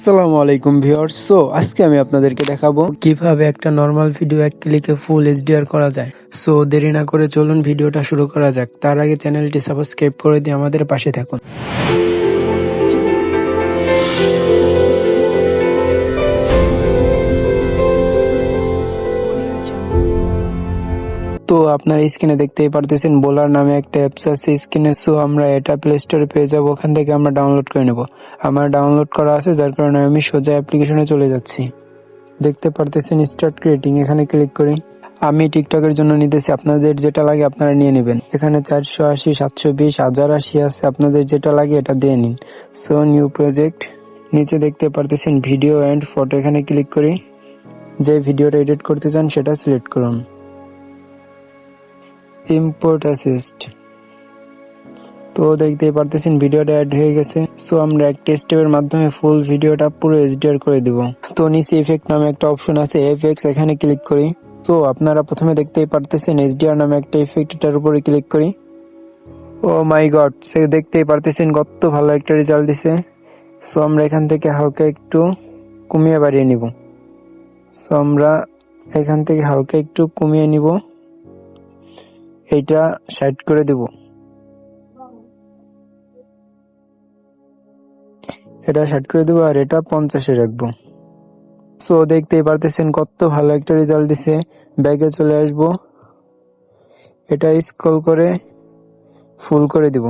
আসসালামু আলাইকুম ভিউয়ার্স। আজকে আমি আপনাদেরকে দেখাবো কিভাবে একটা নরমাল ভিডিও এক ক্লিকে ফুল এইচডিআর করা যায়। দেরি না করে চলুন ভিডিওটা শুরু করা যাক। তার আগে চ্যানেলটি সাবস্ক্রাইব করে দিয়ে আমাদের পাশে থাকুন। আপনার স্ক্রিনে দেখতেই পারতেছেন বোলার নামে একটা অ্যাপস আছে স্ক্রিনে। আমরা এটা প্লে স্টোরে পেয়ে যাবো, ওখান থেকে আমরা ডাউনলোড করে নেব। আমার ডাউনলোড করা আছে, যার কারণে আমি সোজা অ্যাপ্লিকেশনে চলে যাচ্ছি। দেখতে পারতেছেন স্টার্ট ক্রিয়েটিং, এখানে ক্লিক করি। আমি টিকটকের জন্য নিতেছি, আপনাদের যেটা লাগে আপনারা নিয়ে নেবেন। এখানে 480, 720, 1080 আছে, আপনাদের যেটা লাগে এটা দিয়ে নিন। নিউ প্রজেক্ট, নিচে দেখতে পারতেছেন ভিডিও এন্ড ফটো, এখানে ক্লিক করি। যে ভিডিওটা এডিট করতে চান সেটা সিলেক্ট করুন। ইম্পোর্ট অ্যাসিস্ট, দেখতেই পারতেছেন ভিডিওটা অ্যাড হয়ে গেছে। আমরা একটা স্টেপের মাধ্যমে ফুল ভিডিওটা পুরো এইচডিআর করে দিব। নিচে ইফেক্ট নামে একটা অপশন আছে এফএক্স, এখানে ক্লিক করি। আপনারা প্রথমে দেখতেই পারতেছেন এইচডিআর নামে একটা ইফেক্ট, এটার উপরে ক্লিক করি। ও মাই গড, দেখতেই পারতেছেন কত ভালো একটা রেজাল্ট দিছে। আমরা এখান থেকে হালকা একটু কমিয়ে বাড়িয়ে নিব। আমরা এখান থেকে হালকা একটু কমিয়ে নিব, এইটা 60 করে দেব। এটা 60 করে দেবো আর এটা 50-এ রাখবো। দেখতেই পারতেছেন কত ভালো একটা রেজাল্ট দিছে। ব্যাগে চলে আসবো, এটা স্ক্রল করে ফুল করে দিব।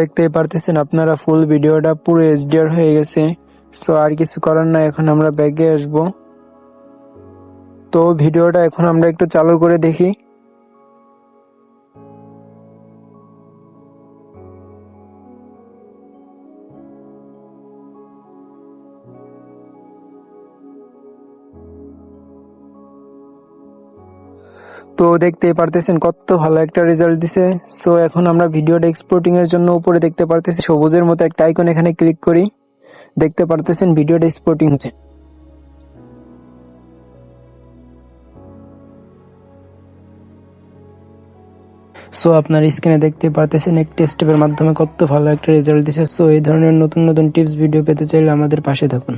দেখতেই পারতেছেন আপনারা ফুল ভিডিওটা পুরো এইচডিআর হয়ে গেছে। আর কিছু করার না, এখন আমরা ব্যাগে আসবো। ভিডিওটা এখন আমরা একটু চালু করে দেখি। দেখতেই পারতেছেন কত ভালো একটা রেজাল্ট দিছে। এখন আমরা ভিডিওটা এক্সপোর্টিং এর জন্য উপরে দেখতে পারতেছি সবুজের মতো একটা আইকন, এখানে ক্লিক করি। দেখতে পারতেছেন ভিডিওটা এক্সপোর্টিং হচ্ছে। আপনার স্ক্রিনে দেখতে পারতেছেন একটা স্টেপের মাধ্যমে কত ভালো একটা রেজাল্ট দিছে। এই ধরনের নতুন নতুন টিপস ভিডিও পেতে চাইলে আমাদের পাশে থাকুন।